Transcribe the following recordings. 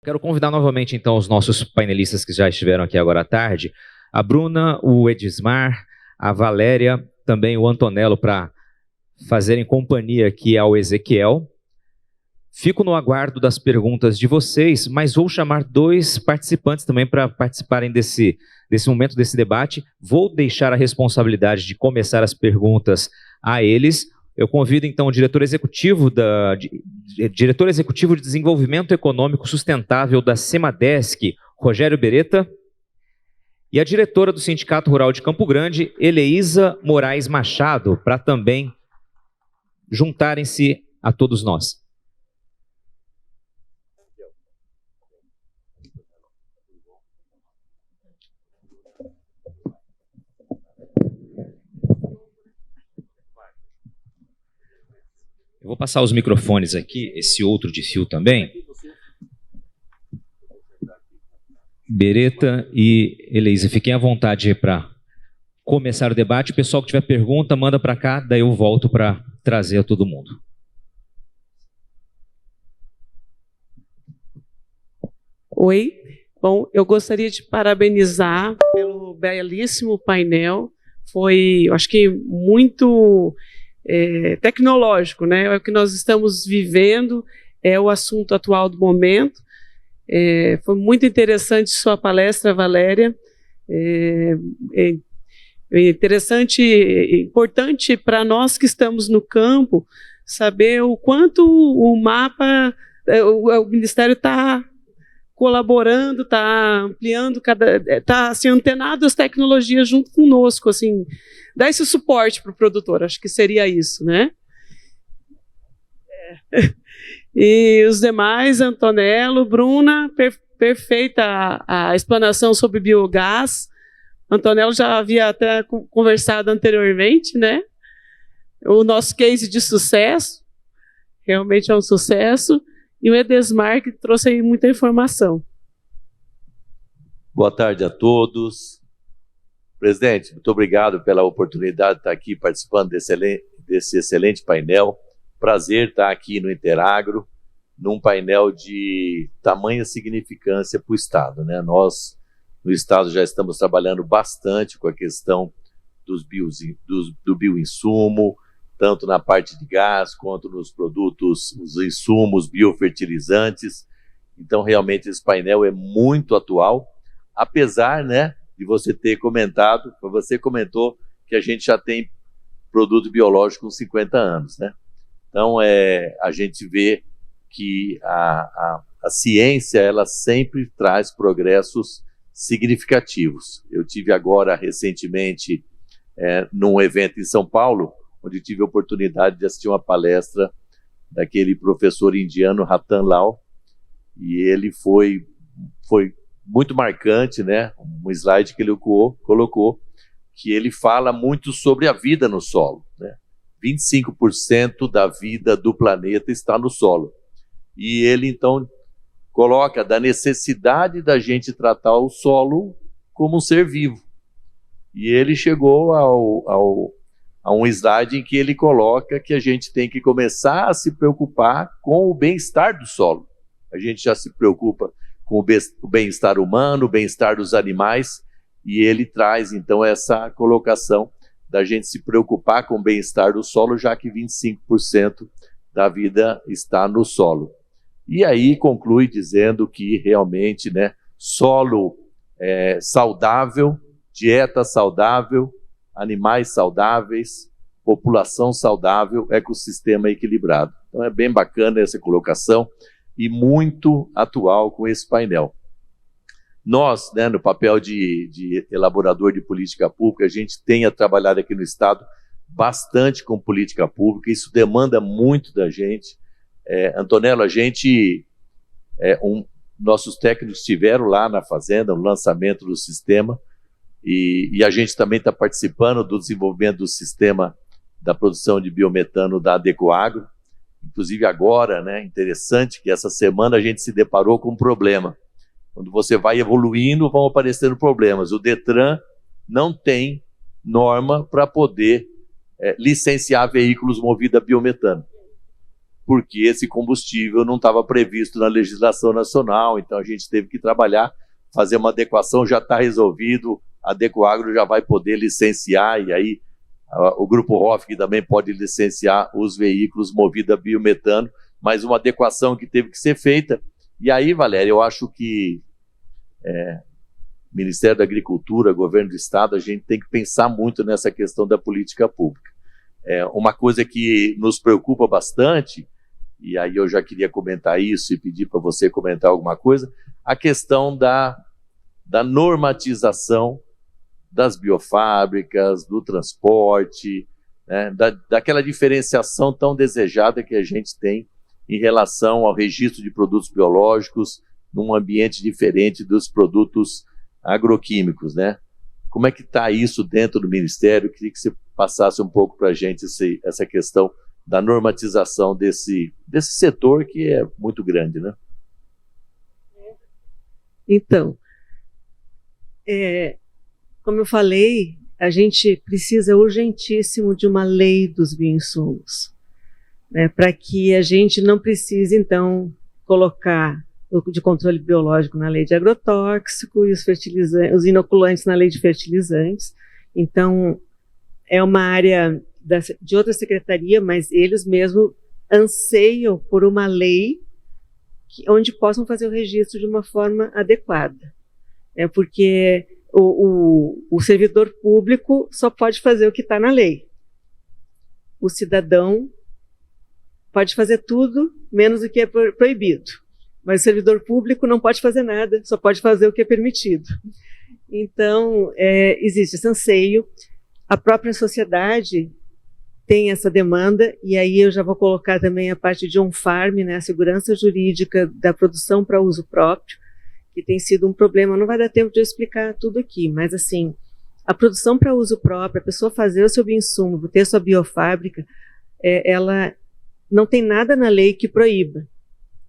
Quero convidar novamente, então, os nossos painelistas que já estiveram aqui agora à tarde, a Bruna, o Edismar, a Valéria, também o Antonello, para fazerem companhia aqui ao Ezequiel. Fico no aguardo das perguntas de vocês, mas vou chamar dois participantes também para participarem desse momento, desse debate. Vou deixar a responsabilidade de começar as perguntas a eles. Eu convido, então, o diretor executivo de Desenvolvimento Econômico Sustentável da Semadesc, Rogério Beretta, e a diretora do Sindicato Rural de Campo Grande, Eleísa Moraes Machado, para também juntarem-se a todos nós. Eu vou passar os microfones aqui, esse outro de fio também. Beretta e Eleísa, fiquem à vontade para começar o debate. O pessoal que tiver pergunta, manda para cá, daí eu volto para trazer a todo mundo. Oi, bom, eu gostaria de parabenizar pelo belíssimo painel. Foi, eu acho que muito tecnológico, né? É o que nós estamos vivendo, é o assunto atual do momento. Foi muito interessante sua palestra, Valéria. Interessante, importante para nós que estamos no campo saber o quanto o mapa, o Ministério está colaborando, está ampliando, está assim, antenado às tecnologias junto conosco, assim, dar esse suporte para o produtor, acho que seria isso, né? E os demais, Antonello, Bruna, perfeita a explanação sobre biogás. Antonello já havia até conversado anteriormente, né? O nosso case de sucesso, realmente é um sucesso, e o Edesmar, que trouxe aí muita informação. Boa tarde a todos. Presidente, muito obrigado pela oportunidade de estar aqui participando desse excelente painel. Prazer estar aqui no Interagro, num painel de tamanha significância para o Estado, né? Nós, no Estado, já estamos trabalhando bastante com a questão do bioinsumo, tanto na parte de gás, quanto nos produtos, os insumos, biofertilizantes. Então, realmente, esse painel é muito atual, apesar, né, de você ter comentado, você comentou que a gente já tem produto biológico com 50 anos, né? Então, a gente vê que a ciência, ela sempre traz progressos significativos. Eu tive agora, recentemente, num evento em São Paulo, onde tive a oportunidade de assistir uma palestra daquele professor indiano, Ratan Lal, e ele foi muito marcante, né? Um slide que ele colocou, que ele fala muito sobre a vida no solo, né? 25% da vida do planeta está no solo. E ele, então, coloca da necessidade da gente tratar o solo como um ser vivo. E ele chegou a um slide em que ele coloca que a gente tem que começar a se preocupar com o bem-estar do solo. A gente já se preocupa com o bem-estar humano, o bem-estar dos animais, e ele traz, então, essa colocação da gente se preocupar com o bem-estar do solo, já que 25% da vida está no solo. E aí conclui dizendo que realmente, né, solo saudável, dieta saudável, animais saudáveis, população saudável, ecossistema equilibrado. Então é bem bacana essa colocação e muito atual com esse painel. Nós, né, no papel de elaborador de política pública, a gente tem trabalhado aqui no Estado bastante com política pública, isso demanda muito da gente. Antonello, nossos técnicos estiveram lá na fazenda, no lançamento do sistema, e a gente também está participando do desenvolvimento do sistema da produção de biometano da Adecoagro. Inclusive agora, né, interessante que essa semana a gente se deparou com um problema. Quando você vai evoluindo, vão aparecendo problemas. O Detran não tem norma para poder licenciar veículos movidos a biometano. porque esse combustível não estava previsto na legislação nacional, então a gente teve que trabalhar, fazer uma adequação, já está resolvido, a Adecoagro já vai poder licenciar, e aí o Grupo Hofg também pode licenciar os veículos movidos a biometano, mas uma adequação que teve que ser feita. E aí, Valéria, eu acho que Ministério da Agricultura, Governo do Estado, a gente tem que pensar muito nessa questão da política pública. Uma coisa que nos preocupa bastante, e aí eu já queria comentar isso e pedir para você comentar alguma coisa, a questão da normatização das biofábricas, do transporte, né, daquela diferenciação tão desejada que a gente tem em relação ao registro de produtos biológicos num ambiente diferente dos produtos agroquímicos, né? Como é que está isso dentro do Ministério? Eu queria que você passasse um pouco para a gente essa questão da normatização desse setor que é muito grande, né? Então, como eu falei, a gente precisa urgentíssimo de uma lei dos bioinsumos, né, para que a gente não precise, então, colocar o de controle biológico na lei de agrotóxico e os inoculantes na lei de fertilizantes. Então, é uma área de outra secretaria, mas eles mesmos anseiam por uma lei onde possam fazer o registro de uma forma adequada. Porque o servidor público só pode fazer o que está na lei. O cidadão pode fazer tudo, menos o que é proibido. Mas o servidor público não pode fazer nada, só pode fazer o que é permitido. Então, existe esse anseio. A própria sociedade tem essa demanda, e aí eu já vou colocar também a parte de on-farm, né, a segurança jurídica da produção para uso próprio, que tem sido um problema. Não vai dar tempo de eu explicar tudo aqui, mas assim, a produção para uso próprio, a pessoa fazer o seu bioinsumo, ter sua biofábrica, ela não tem nada na lei que proíba,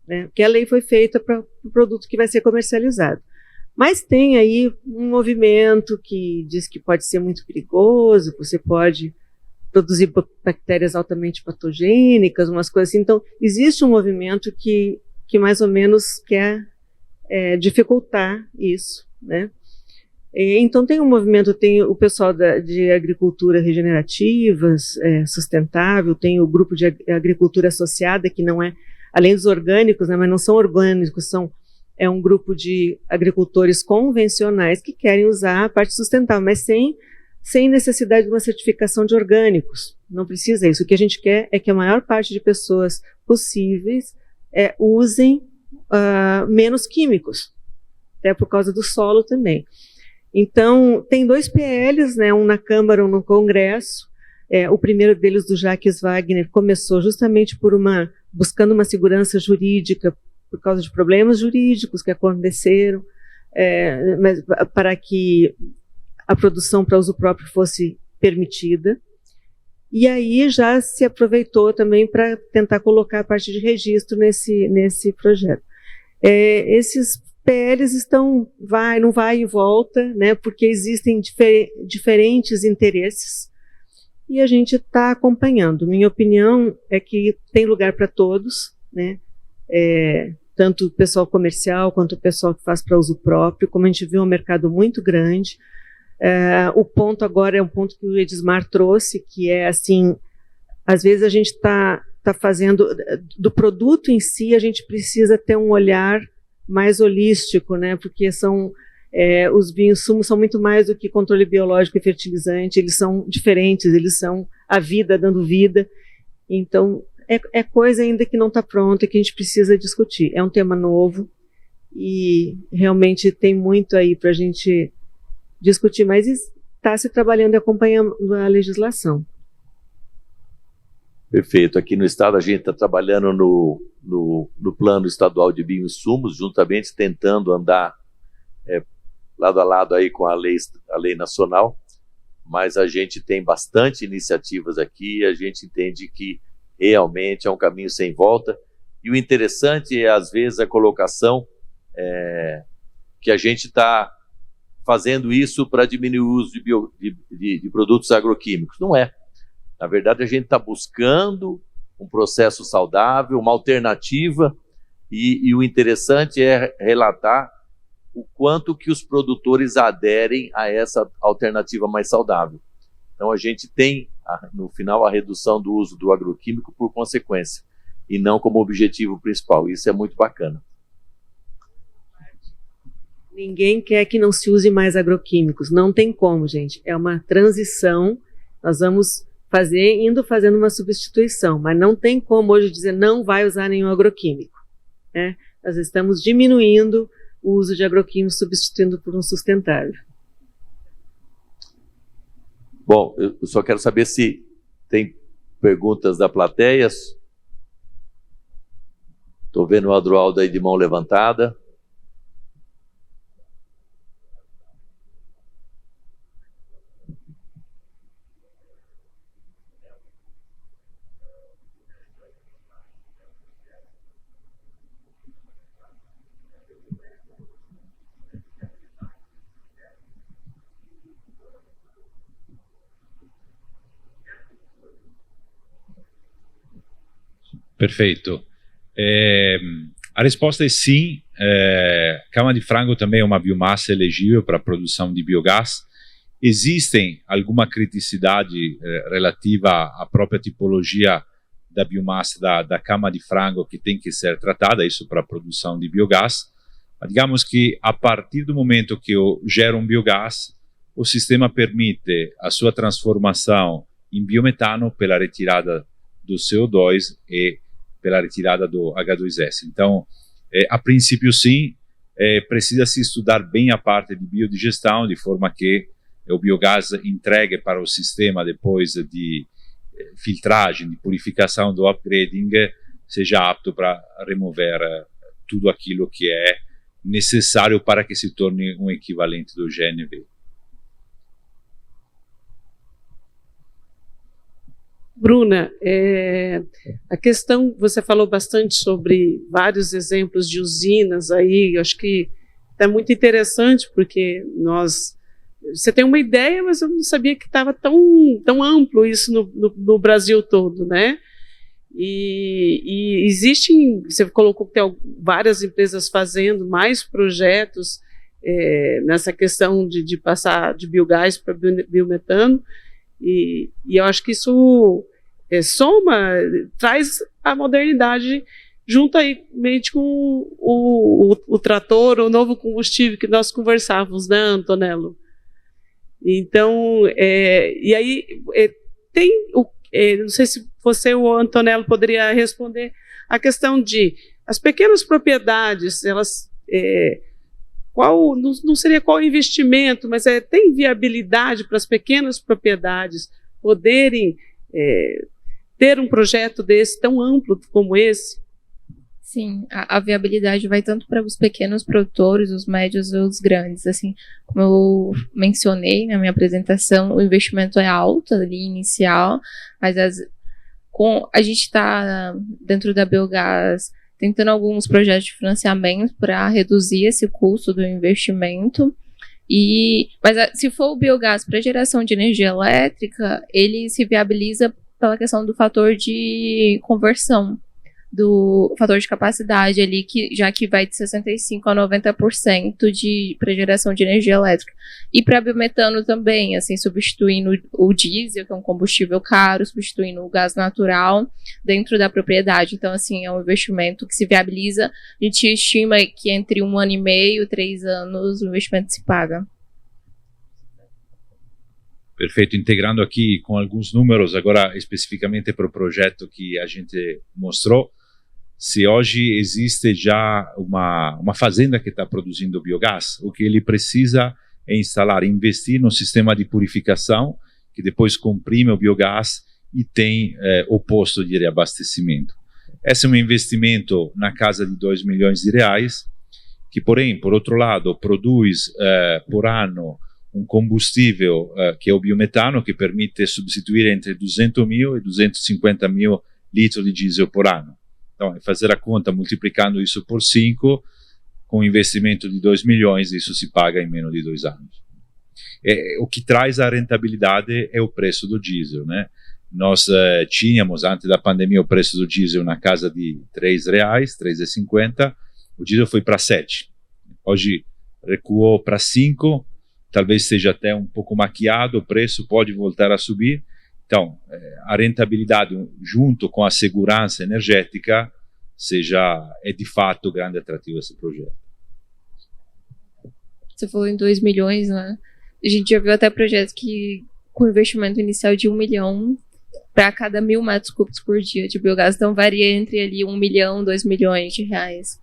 né? Porque a lei foi feita para o produto que vai ser comercializado. Mas tem aí um movimento que diz que pode ser muito perigoso, você pode produzir bactérias altamente patogênicas, umas coisas assim. Então, existe um movimento que mais ou menos quer dificultar isso, né? Então tem um movimento, tem o pessoal de agricultura regenerativa, sustentável, tem o grupo de agricultura associada, que não é, além dos orgânicos, né, mas não são orgânicos, é um grupo de agricultores convencionais que querem usar a parte sustentável, mas sem necessidade de uma certificação de orgânicos. Não precisa isso. O que a gente quer é que a maior parte de pessoas possíveis usem menos químicos, até por causa do solo também. Então, tem 2 PLs, né, um na Câmara, um no Congresso. O primeiro deles, do Jacques Wagner, começou justamente buscando uma segurança jurídica por causa de problemas jurídicos que aconteceram, mas para que a produção para uso próprio fosse permitida. E aí já se aproveitou também para tentar colocar a parte de registro nesse projeto. Esses PLs estão não vai e volta, né, porque existem diferentes interesses, e a gente está acompanhando. Minha opinião é que tem lugar para todos, né, tanto o pessoal comercial quanto o pessoal que faz para uso próprio. Como a gente viu, é um mercado muito grande. O ponto agora é um ponto que o Edismar trouxe, que é assim, às vezes a gente está fazendo, do produto em si, a gente precisa ter um olhar mais holístico, né, porque os bioinsumos são muito mais do que controle biológico e fertilizante, eles são diferentes, eles são a vida dando vida. Então, é coisa ainda que não está pronta, que a gente precisa discutir. É um tema novo e realmente tem muito aí para a gente discutir, mas está se trabalhando e acompanhando a legislação. Perfeito. Aqui no Estado a gente está trabalhando no Plano Estadual de Bioinsumos, juntamente tentando andar lado a lado aí com a lei nacional, mas a gente tem bastante iniciativas aqui e a gente entende que realmente é um caminho sem volta. E o interessante é, às vezes, a colocação que a gente está fazendo isso para diminuir o uso de produtos agroquímicos. Não é. Na verdade, a gente está buscando um processo saudável, uma alternativa, e o interessante é relatar o quanto que os produtores aderem a essa alternativa mais saudável. Então a gente tem, no final, a redução do uso do agroquímico por consequência, e não como objetivo principal. Isso é muito bacana. Ninguém quer que não se use mais agroquímicos, não tem como, gente. É uma transição, nós vamos indo fazendo uma substituição, mas não tem como hoje dizer não vai usar nenhum agroquímico, né? Nós estamos diminuindo o uso de agroquímicos, substituindo por um sustentável. Bom, eu só quero saber se tem perguntas da plateia. Estou vendo o Adroaldo aí de mão levantada. Perfeito. A resposta é sim. Cama de frango também é uma biomassa elegível para a produção de biogás. Existem alguma criticidade relativa à própria tipologia da biomassa da cama de frango que tem que ser tratada, isso para a produção de biogás. Mas digamos que a partir do momento que eu gero um biogás, o sistema permite a sua transformação em biometano pela retirada do CO2 e pela retirada do H2S. Então, a princípio sim, precisa-se estudar bem a parte de biodigestão, de forma que o biogás entregue para o sistema depois de filtragem, de purificação, do upgrading, seja apto para remover tudo aquilo que é necessário para que se torne um equivalente do GNV. Bruna, a questão, você falou bastante sobre vários exemplos de usinas aí, eu acho que é muito interessante, porque você tem uma ideia, mas eu não sabia que estava tão amplo isso no Brasil todo, né? E existem, você colocou que tem várias empresas fazendo mais projetos nessa questão de passar de biogás para biometano, e eu acho que isso traz a modernidade junto aí com o trator, o novo combustível que nós conversávamos, né, Antonello? Então, e aí tem, não sei se você ou o Antonello poderia responder a questão de as pequenas propriedades, elas, não seria qual investimento, mas tem viabilidade para as pequenas propriedades poderem ter um projeto desse tão amplo como esse? Sim, a viabilidade vai tanto para os pequenos produtores, os médios e os grandes. Assim, como eu mencionei na minha apresentação, o investimento é alto ali, inicial, mas a gente está dentro da Biogás tentando alguns projetos de financiamento para reduzir esse custo do investimento. Mas se for o biogás para geração de energia elétrica, ele se viabiliza pela questão do fator de conversão, do fator de capacidade ali, já que vai de 65% a 90% para geração de energia elétrica. E para biometano também, assim, substituindo o diesel, que é um combustível caro, substituindo o gás natural dentro da propriedade. Então, assim, é um investimento que se viabiliza. A gente estima que entre 1 ano e meio, 3 anos, o investimento se paga. Perfeito, integrando aqui com alguns números, agora especificamente para o projeto que a gente mostrou. Se hoje existe já uma fazenda que está produzindo biogás, o que ele precisa é investir no sistema de purificação, que depois comprime o biogás e tem o posto de reabastecimento. Esse é um investimento na casa de R$2 milhões, que, porém, por outro lado, produz por ano um combustível que é o biometano, que permite substituir entre 200 mil e 250 mil litros de diesel por ano. Então, fazer a conta multiplicando isso por 5, com um investimento de 2 milhões, isso se paga em menos de 2 anos. O que traz a rentabilidade é o preço do diesel, né? nós tínhamos, antes da pandemia, o preço do diesel na casa de R$3, R$3,50, o diesel foi para 7. Hoje recuou para 5, talvez seja até um pouco maquiado, o preço pode voltar a subir. Então, a rentabilidade junto com a segurança energética é de fato grande atrativo desse projeto. Você falou em 2 milhões, né? A gente já viu até projetos que com investimento inicial de 1 milhão para cada 1.000 metros cúbicos por dia de biogás, então varia entre ali 1 milhão, 2 milhões de reais.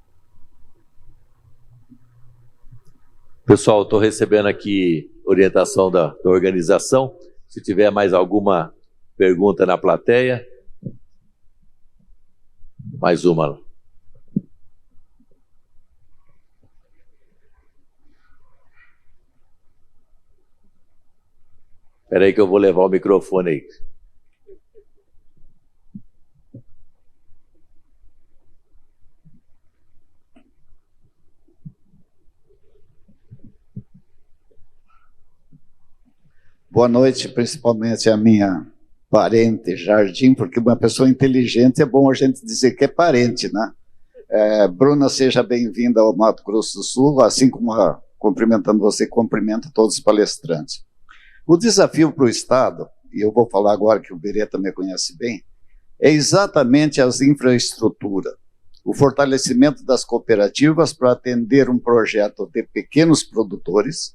Pessoal, estou recebendo aqui orientação da organização. Se tiver mais alguma pergunta na plateia. Mais uma. Espera aí que eu vou levar o microfone aí. Boa noite, principalmente a minha parente Jardim, porque uma pessoa inteligente é bom a gente dizer que é parente, né? Bruna, seja bem-vinda ao Mato Grosso do Sul, assim como cumprimentando você, cumprimento todos os palestrantes. O desafio para o Estado, e eu vou falar agora que o Beretta me conhece bem, é exatamente as infraestruturas, o fortalecimento das cooperativas para atender um projeto de pequenos produtores,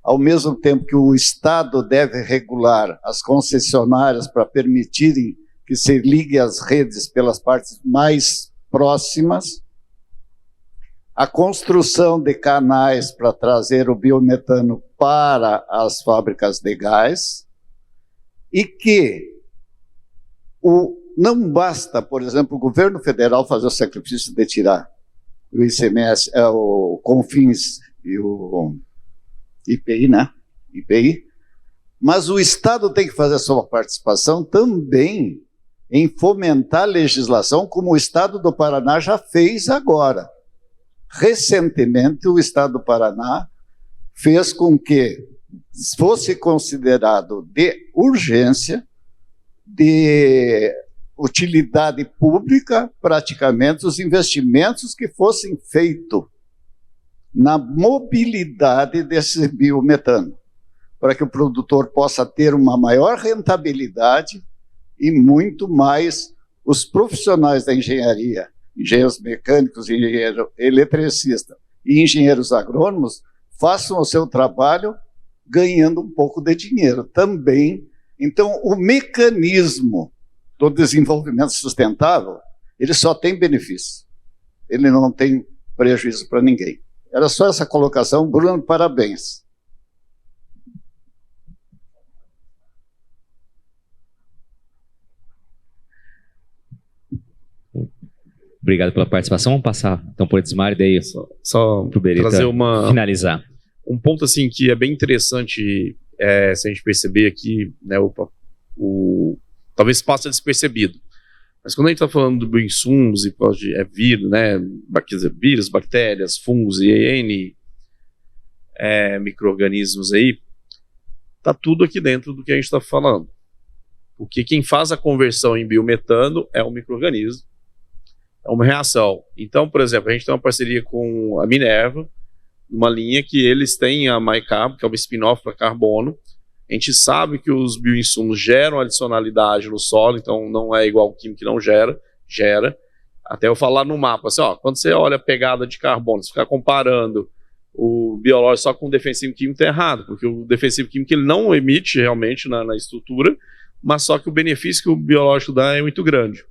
ao mesmo tempo que o Estado deve regular as concessionárias para permitirem que se ligue às redes pelas partes mais próximas, a construção de canais para trazer o biometano para as fábricas de gás, e que não basta, por exemplo, o governo federal fazer o sacrifício de tirar o ICMS, o CONFINS e o IPI, né? IPI, mas o Estado tem que fazer a sua participação também em fomentar a legislação, como o Estado do Paraná já fez agora. Recentemente, o Estado do Paraná fez com que fosse considerado de urgência, de utilidade pública, praticamente, os investimentos que fossem feitos na mobilidade desse biometano, para que o produtor possa ter uma maior rentabilidade e muito mais os profissionais da engenharia, engenheiros mecânicos, engenheiro eletricista e engenheiros agrônomos, façam o seu trabalho ganhando um pouco de dinheiro também. Então, o mecanismo do desenvolvimento sustentável, ele só tem benefício, ele não tem prejuízo para ninguém. Era só essa colocação. Bruno, parabéns. Obrigado pela participação. Vamos passar então por Edismar e daí só para o Beretta trazer finalizar. Um ponto assim que é bem interessante se a gente perceber aqui, né, talvez passe despercebido. Mas quando a gente está falando do bioinsumos e pode vírus, né, vírus, bactérias, fungos e N micro-organismos aí, tá tudo aqui dentro do que a gente está falando. Porque quem faz a conversão em biometano é um micro-organismo, é uma reação. Então, por exemplo, a gente tem uma parceria com a Minerva, uma linha que eles têm a MyCarb, que é uma spin-off para carbono. A gente sabe que os bioinsumos geram adicionalidade no solo, então não é igual o químico que não gera. Até eu falar no mapa, assim, quando você olha a pegada de carbono, você ficar comparando o biológico só com o defensivo químico, está errado, porque o defensivo químico ele não emite realmente na estrutura, mas só que o benefício que o biológico dá é muito grande.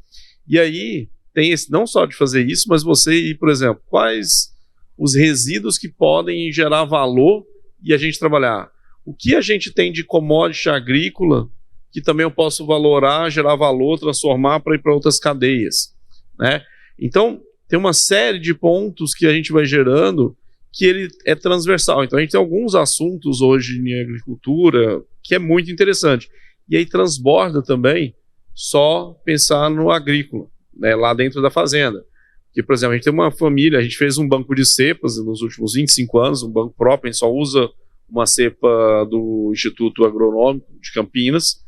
E aí, tem esse, não só de fazer isso, mas você ir, por exemplo, quais os resíduos que podem gerar valor e a gente trabalhar. O que a gente tem de commodity agrícola que também eu posso valorar, gerar valor, transformar para ir para outras cadeias, né? Então, tem uma série de pontos que a gente vai gerando que ele é transversal. Então, a gente tem alguns assuntos hoje em agricultura que é muito interessante. E aí transborda também só pensar no agrícola, né, lá dentro da fazenda. Que, por exemplo, a gente tem uma família, a gente fez um banco de cepas nos últimos 25 anos, um banco próprio, a gente só usa uma cepa do Instituto Agronômico de Campinas,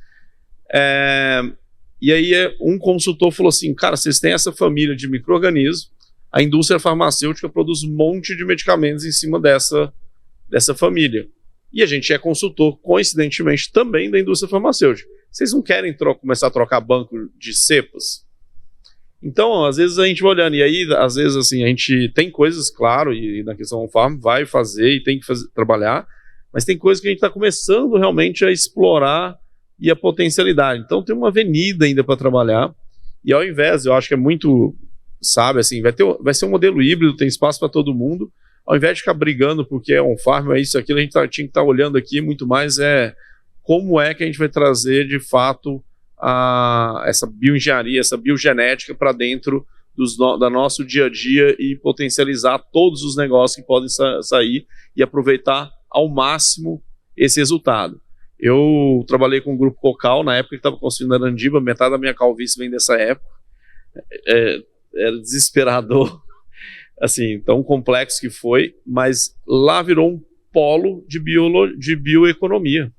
E aí um consultor falou assim, cara, vocês têm essa família de micro-organismos, a indústria farmacêutica produz um monte de medicamentos em cima dessa família. E a gente é consultor, coincidentemente, também da indústria farmacêutica. Vocês não querem começar a trocar banco de cepas? Então, às vezes a gente vai olhando, e aí, às vezes, assim, a gente tem coisas, claro, e na questão do farm vai fazer e tem que trabalhar, mas tem coisas que a gente está começando realmente a explorar e a potencialidade. Então, tem uma avenida ainda para trabalhar, e ao invés, eu acho que é muito, sabe, assim, vai ser um modelo híbrido, tem espaço para todo mundo, ao invés de ficar brigando porque é um farm, é isso, aquilo, a gente tinha que estar olhando aqui muito mais como é que a gente vai trazer, de fato, essa bioengenharia, essa biogenética para dentro do nosso dia a dia e potencializar todos os negócios que podem sair e aproveitar ao máximo esse resultado. Eu trabalhei com o Grupo Cocal na época que estava construindo a Arandiba, metade da minha calvície vem dessa época. Era desesperador, assim, tão complexo que foi, mas lá virou um polo de bioeconomia.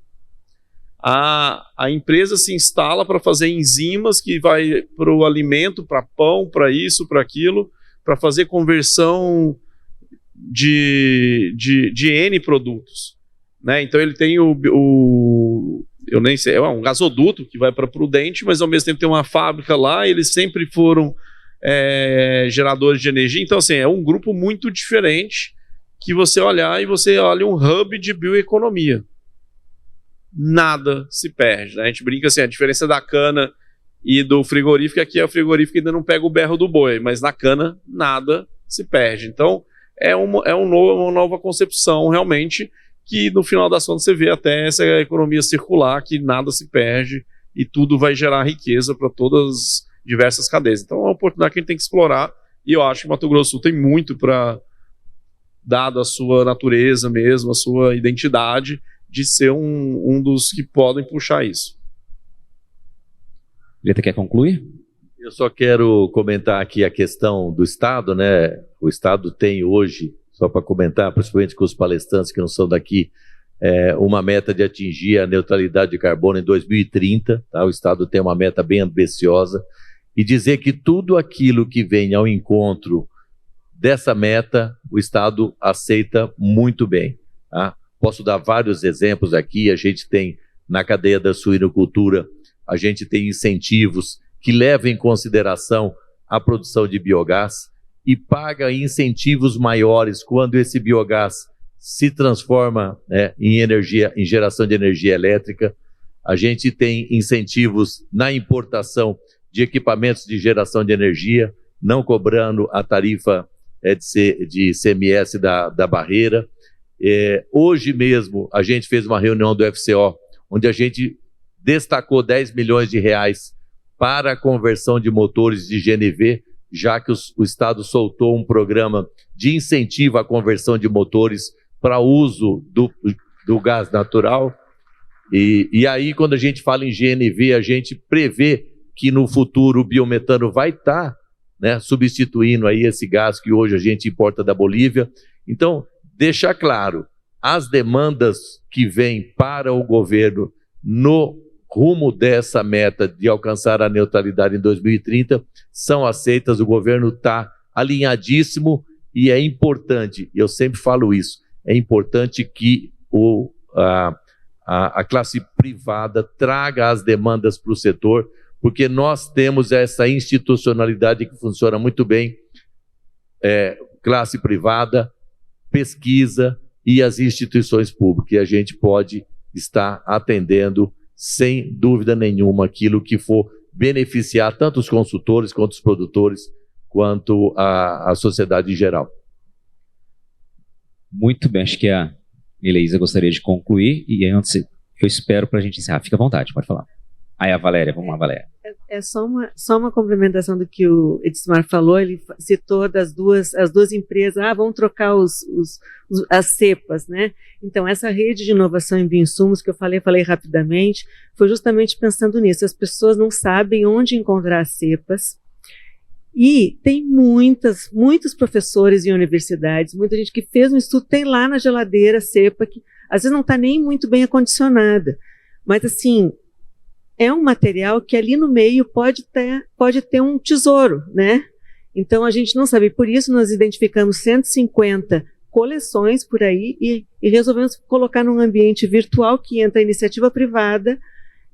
A empresa se instala para fazer enzimas que vai para o alimento, para pão, para isso, para aquilo, para fazer conversão de N produtos. Né? Então ele tem eu nem sei, um gasoduto que vai para Prudente, mas ao mesmo tempo tem uma fábrica lá, eles sempre foram geradores de energia. Então, assim, é um grupo muito diferente que você olhar e você olha um hub de bioeconomia. Nada se perde, né? A gente brinca assim, a diferença da cana e do frigorífico é que o frigorífico ainda não pega o berro do boi, mas na cana nada se perde. Então é uma nova concepção realmente, que no final das contas você vê até essa economia circular, que nada se perde e tudo vai gerar riqueza para todas as diversas cadeias. Então é uma oportunidade que a gente tem que explorar, e eu acho que Mato Grosso do Sul tem muito para, dado a sua natureza mesmo, a sua identidade, de ser um dos que podem puxar isso. Vieta, quer concluir? Eu só quero comentar aqui a questão do Estado, né? O Estado tem hoje, só para comentar, principalmente com os palestrantes que não são daqui, uma meta de atingir a neutralidade de carbono em 2030. Tá? O Estado tem uma meta bem ambiciosa, e dizer que tudo aquilo que vem ao encontro dessa meta, o Estado aceita muito bem. Tá? Posso dar vários exemplos aqui. A gente tem, na cadeia da suinocultura, a gente tem incentivos que levam em consideração a produção de biogás e paga incentivos maiores quando esse biogás se transforma em energia, em geração de energia elétrica. A gente tem incentivos na importação de equipamentos de geração de energia, não cobrando a tarifa de ICMS da barreira. Hoje mesmo a gente fez uma reunião do FCO, onde a gente destacou 10 milhões de reais para a conversão de motores de GNV, já que o Estado soltou um programa de incentivo à conversão de motores para uso do gás natural. E aí, quando a gente fala em GNV, a gente prevê que no futuro o biometano vai estar substituindo aí esse gás que hoje a gente importa da Bolívia. Então, deixar claro, as demandas que vêm para o governo no rumo dessa meta de alcançar a neutralidade em 2030 são aceitas, o governo está alinhadíssimo, e é importante, eu sempre falo isso, é importante que a classe privada traga as demandas para o setor, porque nós temos essa institucionalidade que funciona muito bem, classe privada, pesquisa e as instituições públicas, e a gente pode estar atendendo sem dúvida nenhuma aquilo que for beneficiar tanto os consultores, quanto os produtores, quanto a sociedade em geral. Muito bem, acho que a Eleisa gostaria de concluir, e antes eu espero para a gente encerrar. Fica à vontade, pode falar. Aí a Valéria, vamos lá, Valéria. É só uma complementação do que o Edismar falou. Ele citou as duas empresas, vão trocar as cepas, né? Então, essa rede de inovação em bioinsumos que eu falei rapidamente, foi justamente pensando nisso. As pessoas não sabem onde encontrar as cepas, e tem muitos professores em universidades, muita gente que fez um estudo, tem lá na geladeira cepa, que às vezes não está nem muito bem acondicionada, mas assim, é um material que ali no meio pode ter um tesouro, né? Então a gente não sabe, por isso nós identificamos 150 coleções por aí e resolvemos colocar num ambiente virtual que entra a iniciativa privada,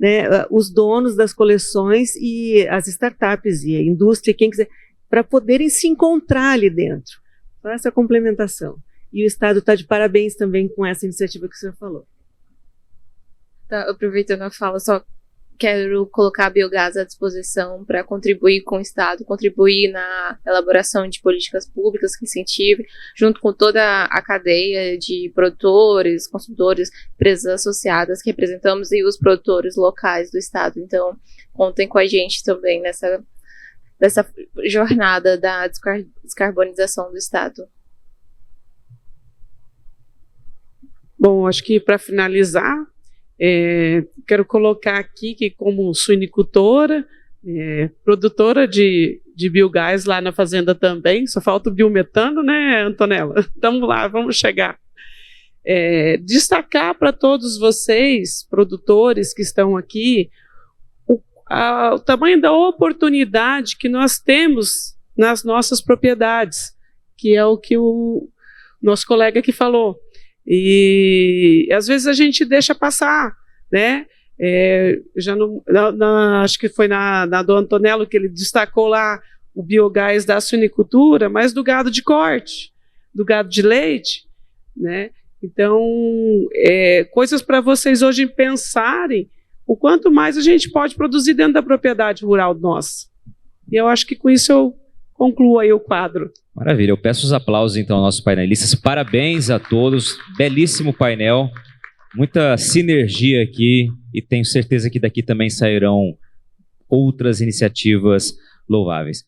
né, os donos das coleções e as startups e a indústria, quem quiser, para poderem se encontrar ali dentro. Então, essa complementação. E o Estado está de parabéns também com essa iniciativa que o senhor falou. Tá, aproveitando a fala, só quero colocar a biogás à disposição para contribuir com o Estado, contribuir na elaboração de políticas públicas que incentivem, junto com toda a cadeia de produtores, consumidores, empresas associadas que representamos e os produtores locais do Estado. Então, contem com a gente também nessa jornada da descarbonização do Estado. Bom, acho que para finalizar, quero colocar aqui que como suinicultora, produtora de biogás lá na fazenda também, só falta o biometano, né, Antonella? Estamos lá, vamos chegar. Destacar para todos vocês, produtores que estão aqui, o tamanho da oportunidade que nós temos nas nossas propriedades, que é o que o nosso colega aqui falou. E às vezes a gente deixa passar, né? Já não, acho que foi na do Antonello que ele destacou lá o biogás da suinicultura, mas do gado de corte, do gado de leite, né? Então, coisas para vocês hoje pensarem o quanto mais a gente pode produzir dentro da propriedade rural nossa. E eu acho que com isso eu concluo aí o quadro. Maravilha, eu peço os aplausos então aos nossos painelistas, parabéns a todos, belíssimo painel, muita sinergia aqui e tenho certeza que daqui também sairão outras iniciativas louváveis.